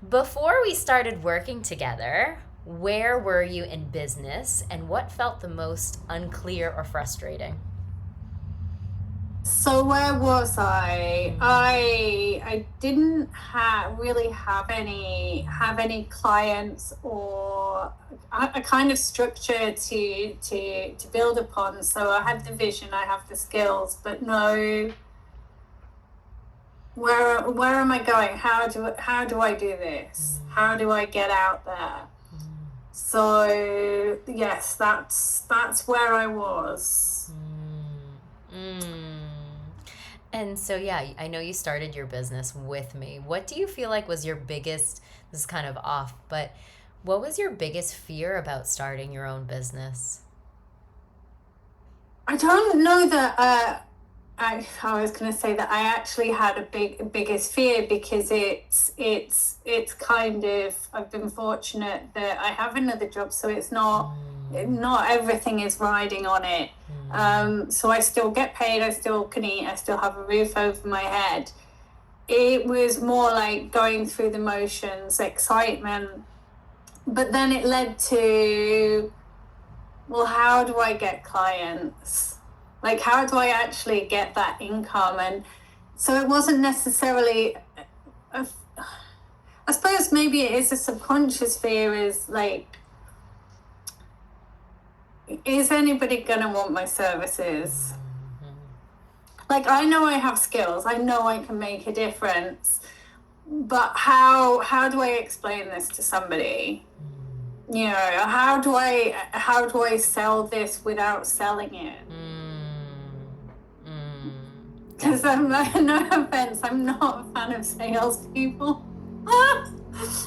Before we started working together, where were you in business and what felt the most unclear or frustrating? So where was I? Mm, I didn't really have any clients or a kind of structure to build upon. So I had the vision, I have the skills, but no, where am I going? How do I do this? How mm, do I get out there? mm, So yes, that's where I was. mm, mm. And so, yeah, I know you started your business with me. What do you feel like was your biggest, this is kind of off, but what was your biggest fear about starting your own business? I don't know that. I was going to say that I actually had biggest fear because it's kind of I've been fortunate that I have another job, so it's Mm, not everything is riding on it. mm, So I still get paid, I still can eat, I still have a roof over my head. It was more like going through the motions, excitement, but then it led to, well, how do I get clients? Like, how do I actually get that income? And so it wasn't necessarily, a, I suppose maybe it is a subconscious fear is like, is anybody going to want my services? mm, Like, I know I have skills, I know I can make a difference, but how do I explain this to somebody? You know, how do I sell this without selling it? mm, Because I'm definitely. no offense, I'm not a fan of salespeople.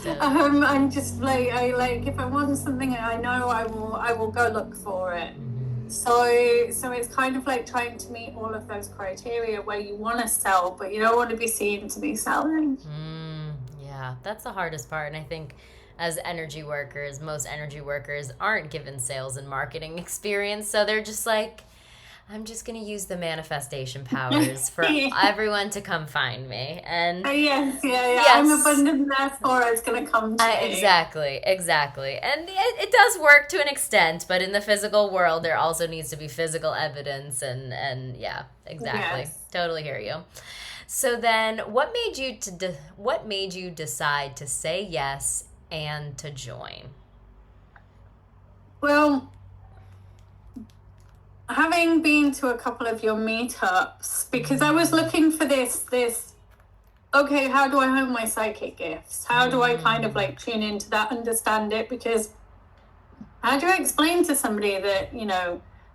To, I'm just like I like if I want something, I know I will go look for it. mhm. So it's kind of like trying to meet all of those criteria where you want to sell, but you don't want to be seen to be selling. Yeah, that's the hardest part. And I think as energy workers, most energy workers aren't given sales and marketing experience. So they're just like, I'm just going to use the manifestation powers for Yeah. everyone to come find me. And Yes, yeah, yeah. I'm yes, abundant, therefore it's going to come to me. exactly, exactly. And it does work to an extent, but in the physical world, there also needs to be physical evidence. And yeah, exactly. Yes. Totally hear you. So then, what made you decide to say yes and to join? Well, having been to a couple of your meetups, because I was Mm, looking for this, okay, how do I hone my psychic gifts? How do I kind of mm, like tune into that, understand it? Because how do I explain to somebody that,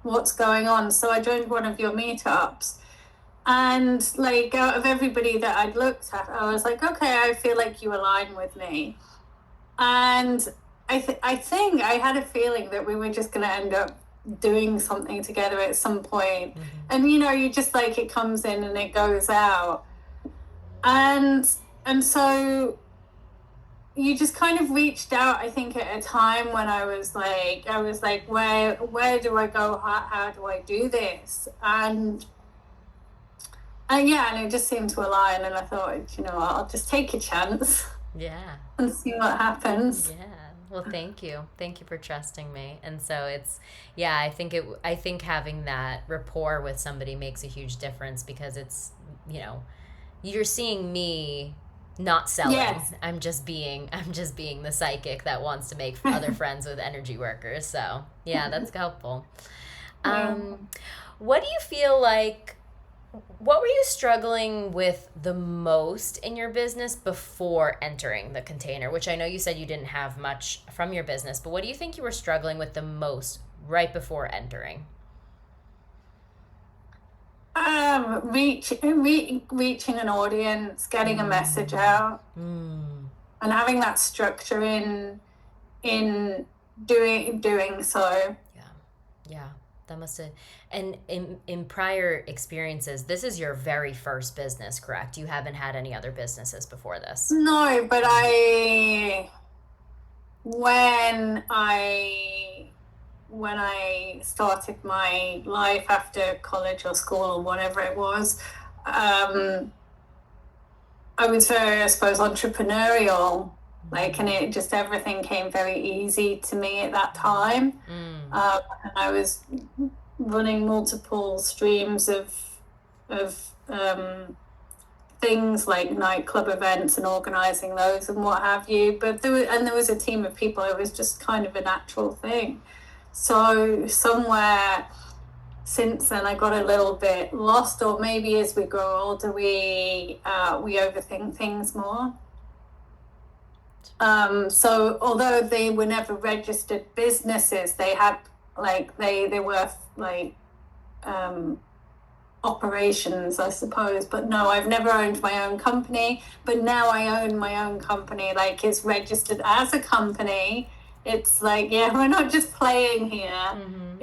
what's going on? So I joined one of your meetups. And like out of everybody that I'd looked at, I was like, okay, I feel like you align with me. And I think I had a feeling that we were just going to end up doing something together at some point. mhm, And you just like it comes in and it goes out. And so you just kind of reached out, I think, at a time when I was like, where do I go? How do I do this? And yeah, and it just seemed to align. And I thought, what, I'll just take a chance yeah. and see what happens. Yeah. Well, thank you. Thank you for trusting me. And so it's yeah, I think having that rapport with somebody makes a huge difference because it's, you know, you're seeing me not selling. Yes. I'm just being the psychic that wants to make other friends with energy workers. So, yeah, that's helpful. Yeah. Um, what do you feel like what were you struggling with the most in your business before entering the container? Which I know you said you didn't have much from your business, but what do you think you were struggling with the most right before entering? Reaching an audience, getting a message Mm, out, mm, and having that structure in doing so. yeah, yeah. That must have. And in prior experiences, this is your very first business, correct? You haven't had any other businesses before this. No, but when I when I started my life after college or school or whatever it was, um, I was very, I suppose, entrepreneurial. Like, and it just, everything came very easy to me at that time. Mm. And I was running multiple streams of things like nightclub events and organizing those and what have you. But there was a team of people. It was just kind of a natural thing. So somewhere since then, I got a little bit lost, or maybe as we grow older, we overthink things more. So although they were never registered businesses, they had like they were like operations, I suppose. But no, I've never owned my own company. But now I own my own company. Like, it's registered as a company. It's like, yeah, we're not just playing here. Mm-hmm.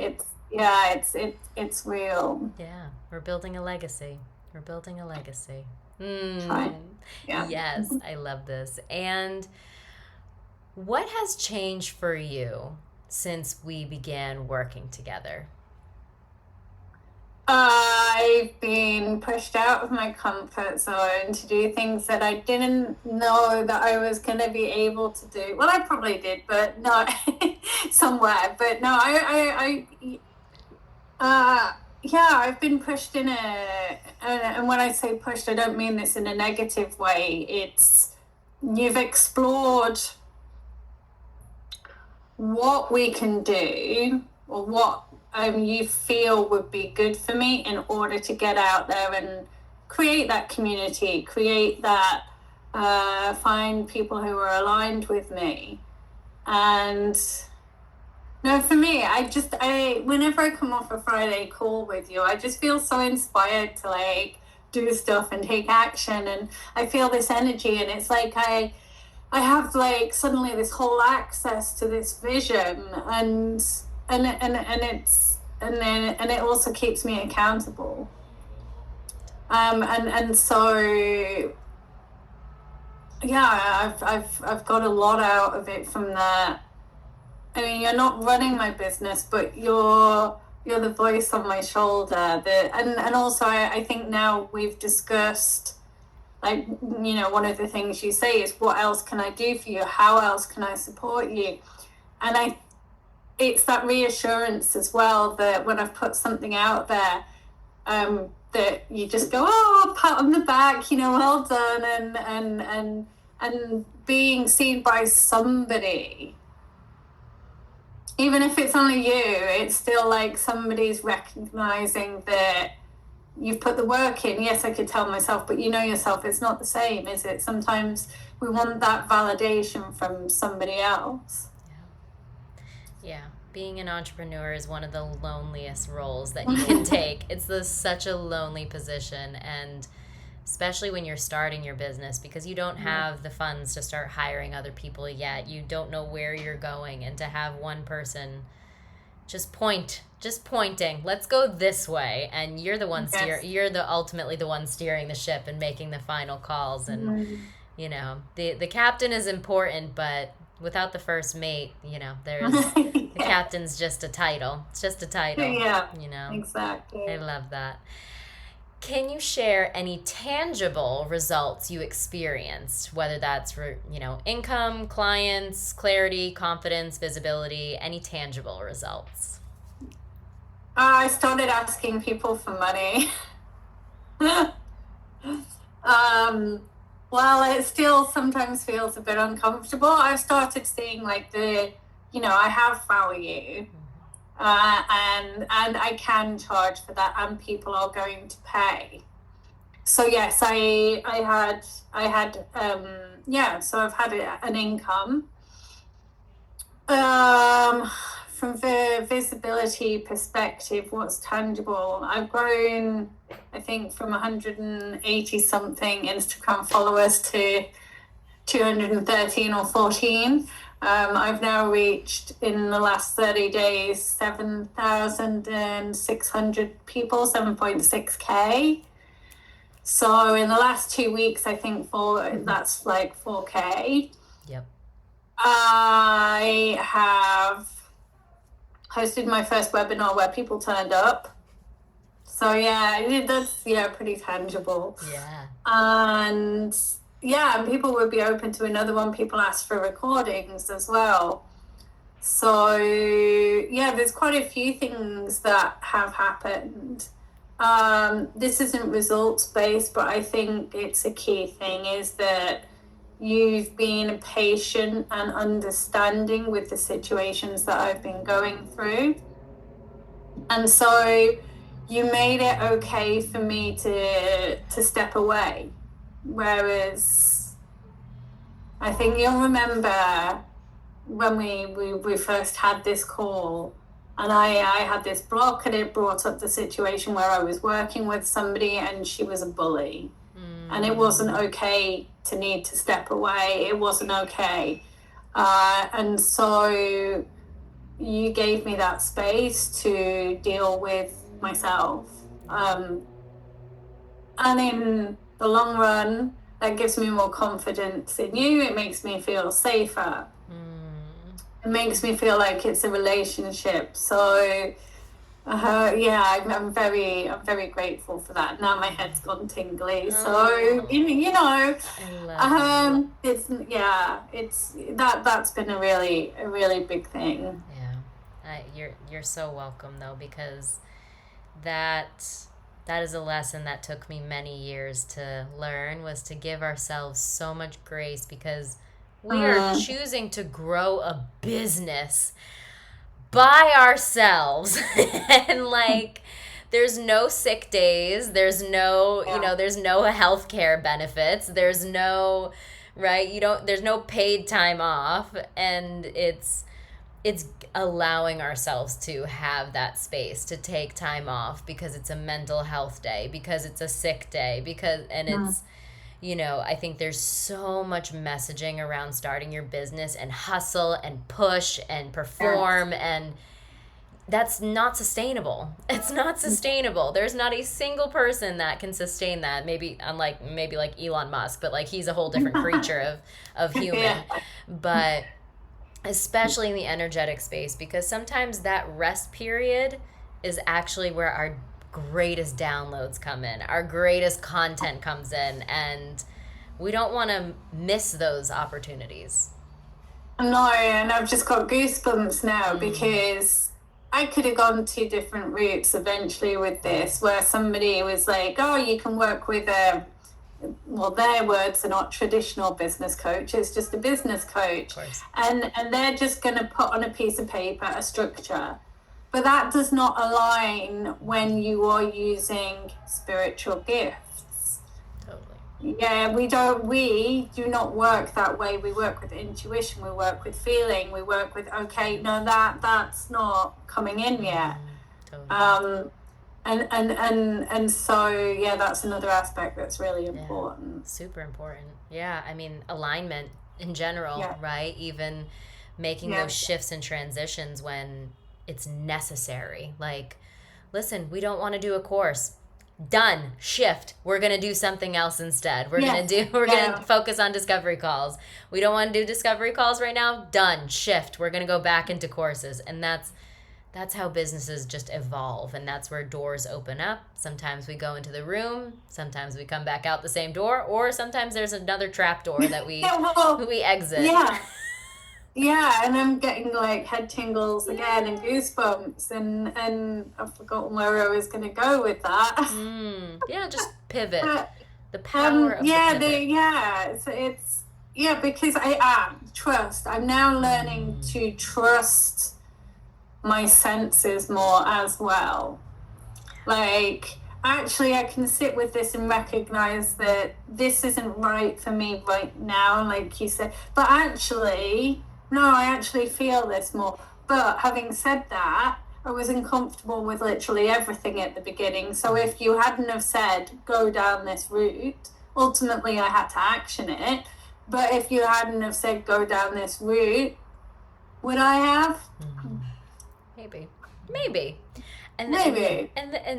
It's real. Yeah, we're building a legacy. We're building a legacy. Right. Yeah. Yes, I love this. And what has changed for you since we began working together? I've been pushed out of my comfort zone to do things that I didn't know that I was going to be able to do. Well, I probably did, but not somewhere. But no, yeah, I've been pushed and when I say pushed, I don't mean this in a negative way. It's, you've explored what we can do, or what you feel would be good for me in order to get out there and create that community, create that, find people who are aligned with me. And no, for me, whenever I come off a Friday call with you, I just feel so inspired to like do stuff and take action. And I feel this energy, and it's like I have like suddenly this whole access to this vision, and it also keeps me accountable. And so yeah, I've got a lot out of it from that. I mean, you're not running my business, but you're the voice on my shoulder. And also I think now we've discussed, like, one of the things you say is, what else can I do for you? How else can I support you? And it's that reassurance as well, that when I've put something out there, that you just go, oh, pat on the back, well done, and being seen by somebody, even if it's only you, it's still like somebody's recognizing that you've put the work in. Yes, I could tell myself, but yourself, it's not the same, is it? Sometimes we want that validation from somebody else. Yeah. Being an entrepreneur is one of the loneliest roles that you can take. It's such a lonely position, and especially when you're starting your business, because you don't have the funds to start hiring other people yet. You don't know where you're going, and to have one person just pointing, let's go this way, and you're the one ultimately the one steering the ship and making the final calls. And the captain is important, but without the first mate, there's the captain's just a title. It's just a title. Yeah. Exactly. I love that. Can you share any tangible results you experienced, whether that's for, income, clients, clarity, confidence, visibility, any tangible results? I started asking people for money. Well, it still sometimes feels a bit uncomfortable. I've started seeing like I have value, and I can charge for that, and people are going to pay. So yes, I had so I've had an income. From the visibility perspective, what's tangible? I've grown, I think, from 180 something Instagram followers to 213 or 14. I've now reached, in the last 30 days, 7,600 people, 7.6K. So in the last 2 weeks, I think that's like 4K. Yep. I have hosted my first webinar where people turned up. So yeah, that's pretty tangible. Yeah. And yeah, and people would be open to another one. People ask for recordings as well. So yeah, there's quite a few things that have happened. This isn't results based, but I think it's a key thing is that you've been patient and understanding with the situations that I've been going through. And so you made it okay for me to step away. Whereas I think you'll remember when we first had this call, and I had this block, and it brought up the situation where I was working with somebody and she was a bully. And it wasn't okay to need to step away. It wasn't okay. And so you gave me that space to deal with myself. And in the long run, that gives me more confidence in you. It makes me feel safer. It makes me feel like it's a relationship. So yeah, I'm very grateful for that. Now my head's gone tingly. So you know, it's that's been a really big thing. Yeah, you're so welcome though, because that is a lesson that took me many years to learn, was to give ourselves so much grace, because we are choosing to grow a business by ourselves. And like, there's no sick days, there's no there's no healthcare benefits, there's no there's no paid time off, and it's allowing ourselves to have that space to take time off, because it's a mental health day, because it's a sick day, it's I think there's so much messaging around starting your business and hustle and push and perform, and that's not sustainable. It's not sustainable. There's not a single person that can sustain that. Maybe like Elon Musk, but like he's a whole different creature of human. But especially in the energetic space, because sometimes that rest period is actually where our greatest downloads come in, our greatest content comes in, and we don't want to miss those opportunities. No, and I've just got goosebumps now, because I could have gone two different routes eventually with this, where somebody was like, oh, you can work with well, their words are not traditional business coach, it's just a business coach, and they're just going to put on a piece of paper a structure. But that does not align when you are using spiritual gifts. Totally. Yeah, we do not work that way. We work with intuition, we work with feeling, we work with, okay, no, that's not coming in yet. Totally. And so, yeah, that's another aspect that's really important. Yeah, super important. Yeah, I mean, alignment in general, right? Even making those shifts and transitions when it's necessary. Like, listen, we don't want to do a course. Done. Shift. We're going to do something else instead. We're going to focus on discovery calls. We don't want to do discovery calls right now. Done. Shift. We're going to go back into courses. And that's how businesses just evolve, and that's where doors open up. Sometimes we go into the room, sometimes we come back out the same door, or sometimes there's another trap door that we exit. Yeah, and I'm getting like head tingles again and goosebumps, and I've forgotten where I was going to go with that. Yeah, just pivot. The power of the pivot. It's because I trust. I'm now learning to trust my senses more as well. Like, actually, I can sit with this and recognize that this isn't right for me right now, like you said. But actually, no, I actually feel this more. But having said that, I was uncomfortable with literally everything at the beginning. So if you hadn't have said, go down this route, ultimately I had to action it. But if you hadn't have said, go down this route, would I have? Maybe. And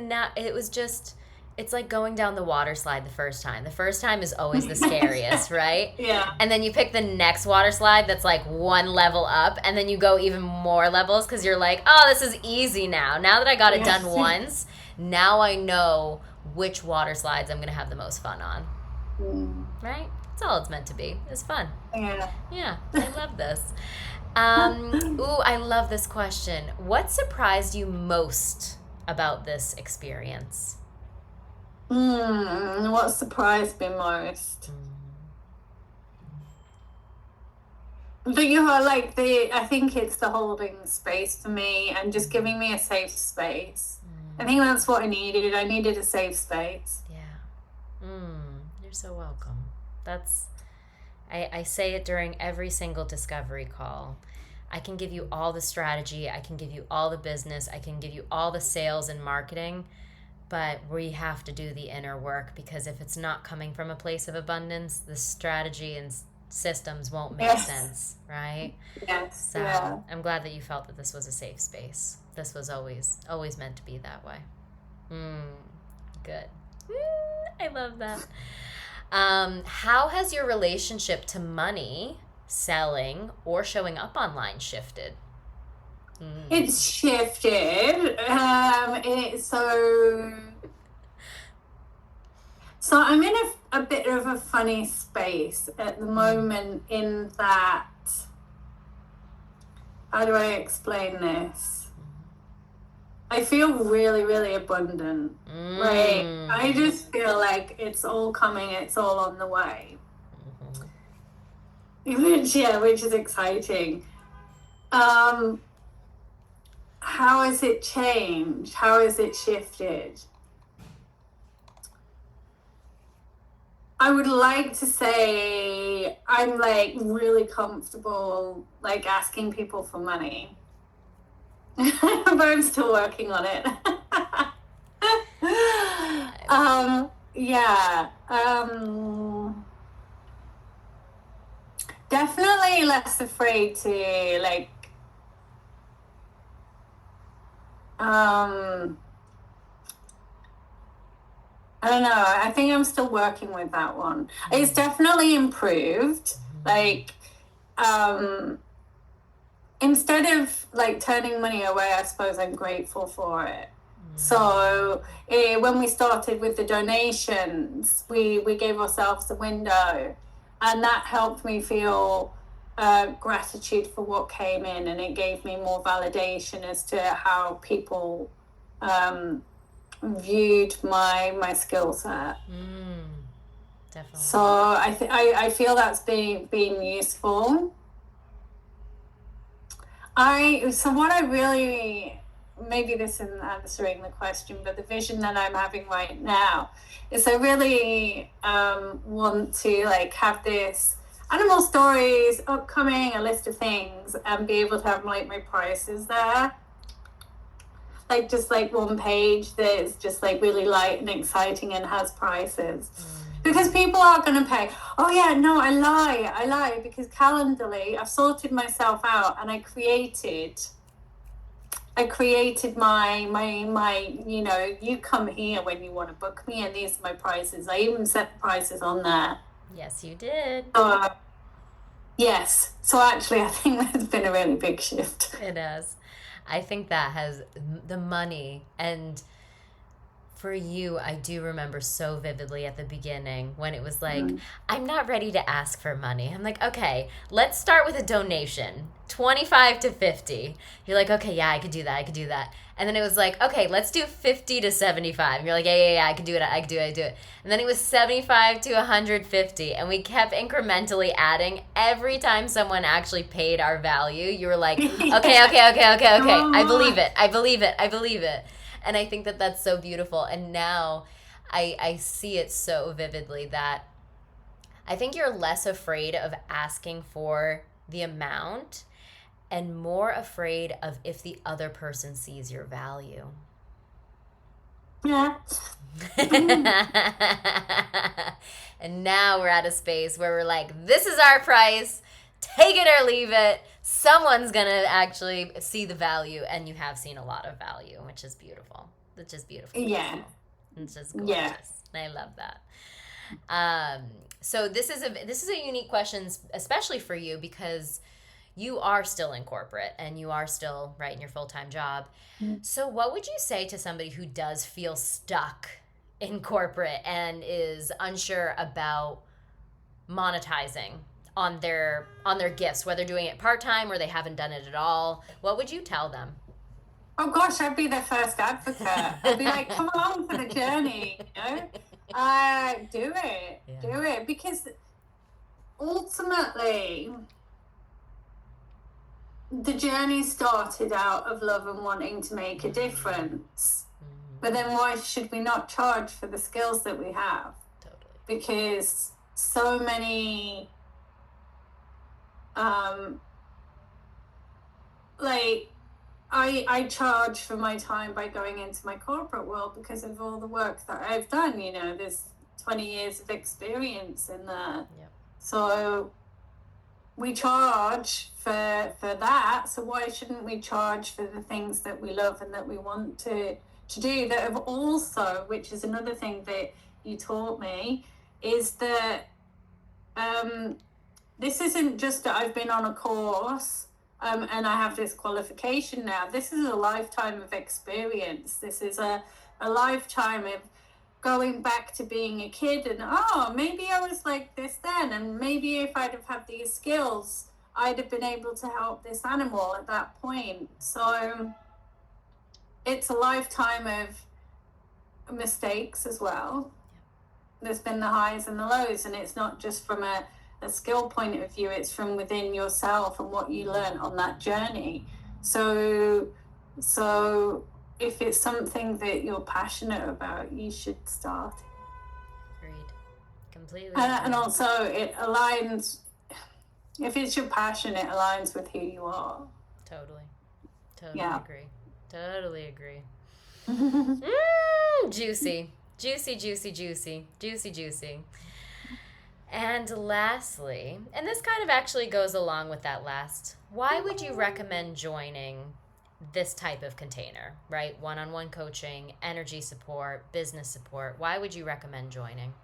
now it was just, it's like going down the water slide the first time. The first time is always the scariest, right? Yeah. And then you pick the next water slide that's like one level up, and then you go even more levels because you're like, oh, this is easy now. Now that I got it done once, now I know which water slides I'm going to have the most fun on. Right? It's all it's meant to be. It's fun. Yeah. Yeah, I love this. Ooh, I love this question. What surprised you most about this experience? What surprised me most? But you are like I think it's the holding space for me and just giving me a safe space. I think that's what I needed. I needed a safe space. Yeah. You're so welcome. I say it during every single discovery call. I can give you all the strategy, I can give you all the business, I can give you all the sales and marketing, but we have to do the inner work, because if it's not coming from a place of abundance, the strategy and systems won't make sense, right? Yes. So yeah. I'm glad that you felt that this was a safe space. This was always meant to be that way. Good. I love that. How has your relationship to money, selling, or showing up online shifted? It's shifted. So I'm in a bit of a funny space at the moment in that, how do I explain this? I feel really, really abundant. Right? I just feel like it's all coming, it's all on the way. Which is exciting. How has it changed? How has it shifted? I would like to say I'm like really comfortable like asking people for money. But I'm still working on it. Yeah. Definitely less afraid to like I don't know. I think I'm still working with that one. It's definitely improved. Like, instead of like turning money away, I suppose I'm grateful for it. So when we started with the donations, we gave ourselves a window, and that helped me feel gratitude for what came in, and it gave me more validation as to how people viewed my skill set. Definitely. So I feel that's been useful. What I really, maybe this isn't answering the question, but the vision that I'm having right now is I really want to like have this animal stories upcoming, a list of things, and be able to have like my prices there. Like just like one page that's just like really light and exciting and has prices. Because people are going to pay. Oh yeah, no, I lie because Calendly, I've sorted myself out and I created my you come here when you want to book me, and these are my prices. I even set the prices on there. Yes, you did. Yes. So actually, I think there's been a really big shift. It has. I think that has the money. And for you, I do remember so vividly at the beginning when it was like, I'm not ready to ask for money. I'm like, okay, let's start with a donation, 25 to 50. You're like, okay, yeah, I could do that. And then it was like, okay, let's do 50 to 75. And you're like, yeah, I can do it. I can do it. And then it was 75 to 150. And we kept incrementally adding. Every time someone actually paid our value, you were like, okay. I believe it. And I think that that's so beautiful. And now I see it so vividly that I think you're less afraid of asking for the amount and more afraid of if the other person sees your value. Yeah. And now we're at a space where we're like, this is our price. Take it or leave it. Someone's going to actually see the value, and you have seen a lot of value, which is beautiful. It's just beautiful. Yeah. It's just gorgeous. Yeah. I love that. So this is a unique question, especially for you, because you are still in corporate and you are still right in your full-time job. So what would you say to somebody who does feel stuck in corporate and is unsure about monetizing on their gifts, whether doing it part-time or they haven't done it at all, what would you tell them? Oh gosh, I'd be their first advocate. I'd be like, come along for the journey, do it, do it, because ultimately the journey started out of love and wanting to make a difference. But then why should we not charge for the skills that we have? Totally. Because so many I charge for my time by going into my corporate world because of all the work that I've done. There's 20 years of experience in there. Yep. So we charge for that. So why shouldn't we charge for the things that we love and that we want to do, that have also, which is another thing that you taught me, is that this isn't just that I've been on a course and I have this qualification now. This is a lifetime of experience. This is a lifetime of going back to being a kid and, maybe I was like this then, and maybe if I'd have had these skills, I'd have been able to help this animal at that point. So it's a lifetime of mistakes as well. There's been the highs and the lows, and it's not just from a skill point of view, it's from within yourself and what you learn on that journey. So if it's something that you're passionate about, you should start. Agreed. Completely. And also it aligns, if it's your passion, it aligns with who you are. Totally Yeah. agree. Totally agree. Juicy. And lastly, and this kind of actually goes along with that last, why would you recommend joining this type of container, right? One-on-one coaching, energy support, business support. Why would you recommend joining?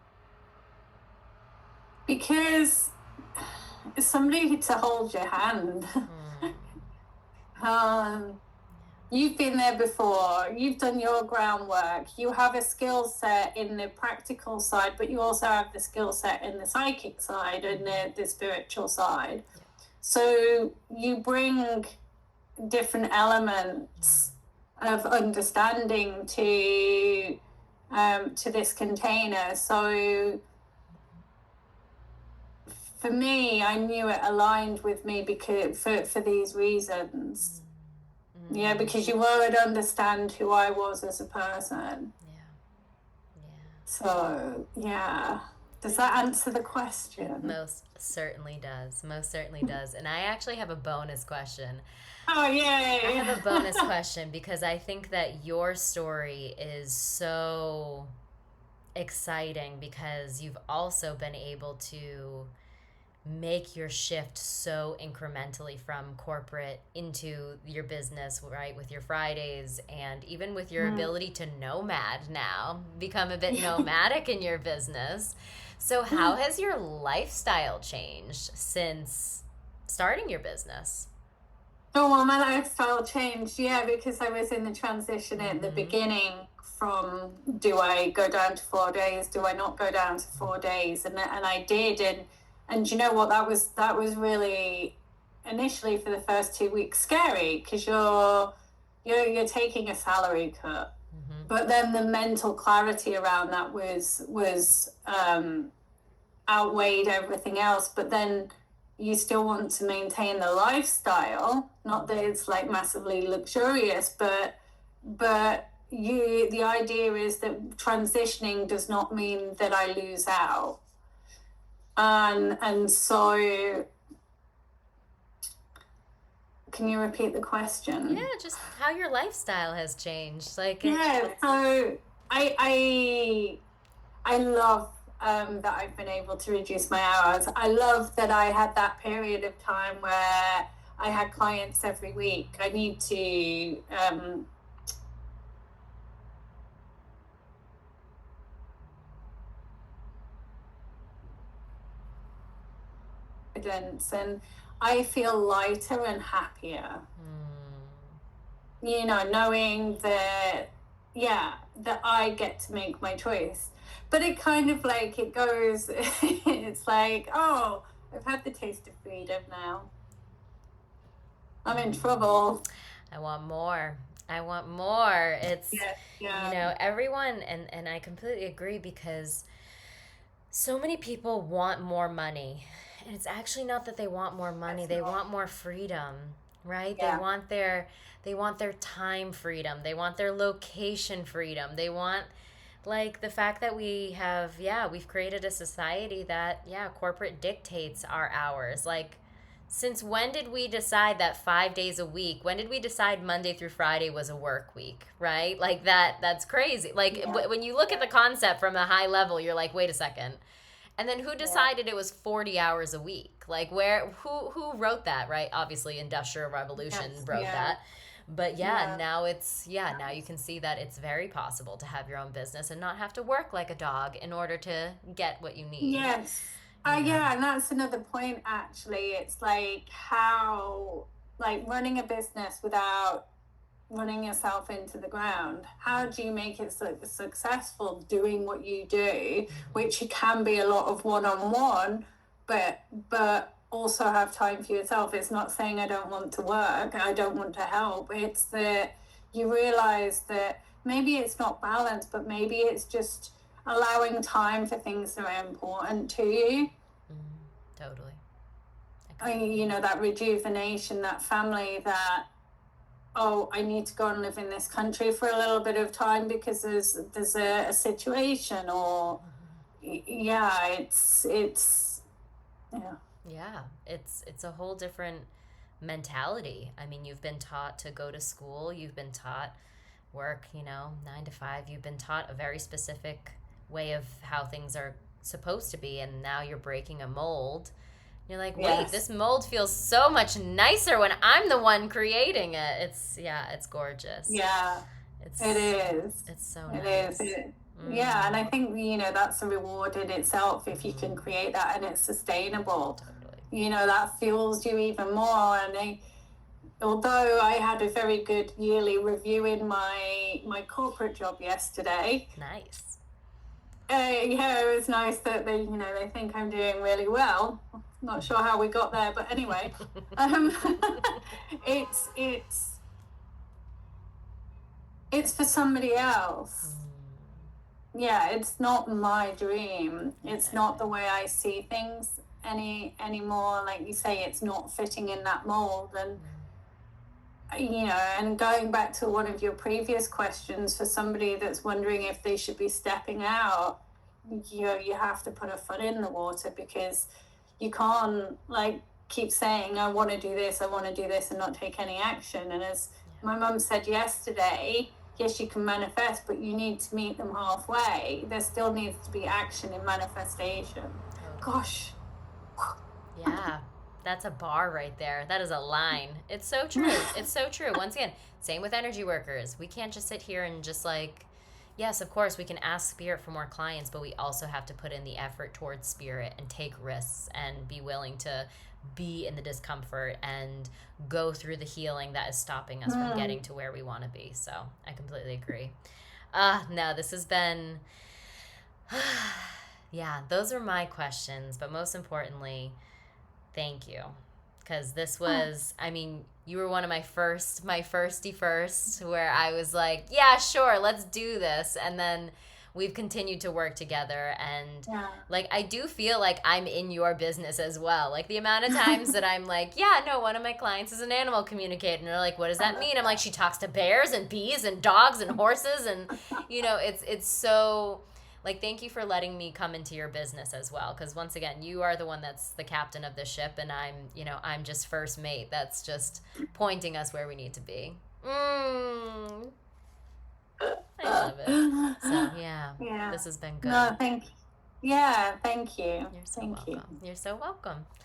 Because it's somebody to hold your hand. You've been there before. You've done your groundwork. You have a skill set in the practical side, but you also have the skill set in the psychic side and the spiritual side. So you bring different elements of understanding to this container. So for me, I knew it aligned with me because for these reasons. Yeah, because you would understand who I was as a person. Yeah. So, yeah. Does that answer the question? Most certainly does. And I actually have a bonus question. Oh, yay. I have a bonus question because I think that your story is so exciting because you've also been able to make your shift so incrementally from corporate into your business, right? With your Fridays and even with your ability to nomad now, become a bit nomadic in your business. So how has your lifestyle changed since starting your business? Oh, well, my lifestyle changed, because I was in the transition at the beginning from, do I go down to 4 days? Do I not go down to 4 days? And I did, and you know what, that was really initially for the first 2 weeks scary because you're taking a salary cut, but then the mental clarity around that was outweighed everything else. But then you still want to maintain the lifestyle, not that it's like massively luxurious, but the idea is that transitioning does not mean that I lose out. And so, can you repeat the question? Yeah, just how your lifestyle has changed. So I love that I've been able to reduce my hours. I love that I had that period of time where I had clients every week. I need to and I feel lighter and happier. Knowing that I get to make my choice. But it kind of like, it goes, it's like, oh, I've had the taste of freedom now. I'm in trouble. I want more. I want more. It's, Yeah, you yeah, know, everyone, and I completely agree because so many people want more money. And it's actually not that they want more money, that's they not. want more freedom, right? Yeah, They want their time freedom. They want their location freedom. They want like the fact that we have, yeah, we've created a society that, yeah, corporate dictates our hours. Like, since when did we decide that 5 days a week? When did we decide Monday through Friday was a work week, right? Like that's crazy. Like yeah, when you look at yeah, the concept from a high level, you're like, wait a second. And then who yeah. decided it was 40 hours a week? Like who wrote that, right? Obviously Industrial Revolution Yes, wrote yeah, that. But yeah, yeah. now it's yeah, now you can see that it's very possible to have your own business and not have to work like a dog in order to get what you need. Yes. Yeah. Yeah, and that's another point actually. It's like how, like running a business without running yourself into the ground. How do you make it successful doing what you do, which can be a lot of one-on-one, but also have time for yourself. It's not saying I don't want to work, I don't want to help. It's that you realize that maybe it's not balanced, but maybe it's just allowing time for things that are important to you. Totally. You know, that rejuvenation, that family, that, oh, I need to go and live in this country for a little bit of time because there's a situation, or yeah, it's yeah, Yeah, it's a whole different mentality. I mean, you've been taught to go to school, you've been taught work, 9 to 5. You've been taught a very specific way of how things are supposed to be, and now you're breaking a mold. You're like, wait, yes, this mold feels so much nicer when I'm the one creating it. It's yeah, it's gorgeous. yeah, it It's is, it's so it is. nice. Yeah, and Mm, I think, you know, that's a reward in itself if you can mm, create that and it's sustainable. totally. You know, that fuels you even more. And although I had a very good yearly review in my corporate job yesterday, Nice. yeah, it was nice that they think I'm doing really well. Not sure how we got there, but anyway, um, it's it's it's for somebody else. Yeah, it's not my dream. It's not the Exactly. way I see things anymore. Like you say, it's not fitting in that mold. And and going back to one of your previous questions, for somebody that's wondering if they should be stepping out, you have to put a foot in the water, because you can't like keep saying, I want to do this, I want to do this, and not take any action. And as my mum said yesterday, yes, you can manifest, but you need to meet them halfway. There still needs to be action in manifestation. Totally. Gosh. Yeah, that's a bar right there. That is a line. It's so true. It's so true. Once again, same with energy workers. We can't just sit here and just like, yes, of course, we can ask spirit for more clients, but we also have to put in the effort towards spirit and take risks and be willing to be in the discomfort and go through the healing that is stopping us from getting to where we want to be. So I completely agree. No, this has been, yeah, those are my questions. But most importantly, thank you. Because this was, I mean, you were one of my firsty first, where I was like, yeah, sure, let's do this. And then we've continued to work together. And Yeah. like, I do feel like I'm in your business as well. Like, the amount of times that I'm like, yeah, no, one of my clients is an animal communicator. And they're like, what does that mean? I'm like, she talks to bears and bees and dogs and horses. And, it's so like, thank you for letting me come into your business as well, because once again, you are the one that's the captain of the ship, and I'm just first mate that's just pointing us where we need to be. I love it. So yeah, Yeah. this has been good. No, thank. Yeah, thank you. You're so Thank you. welcome. You're so welcome.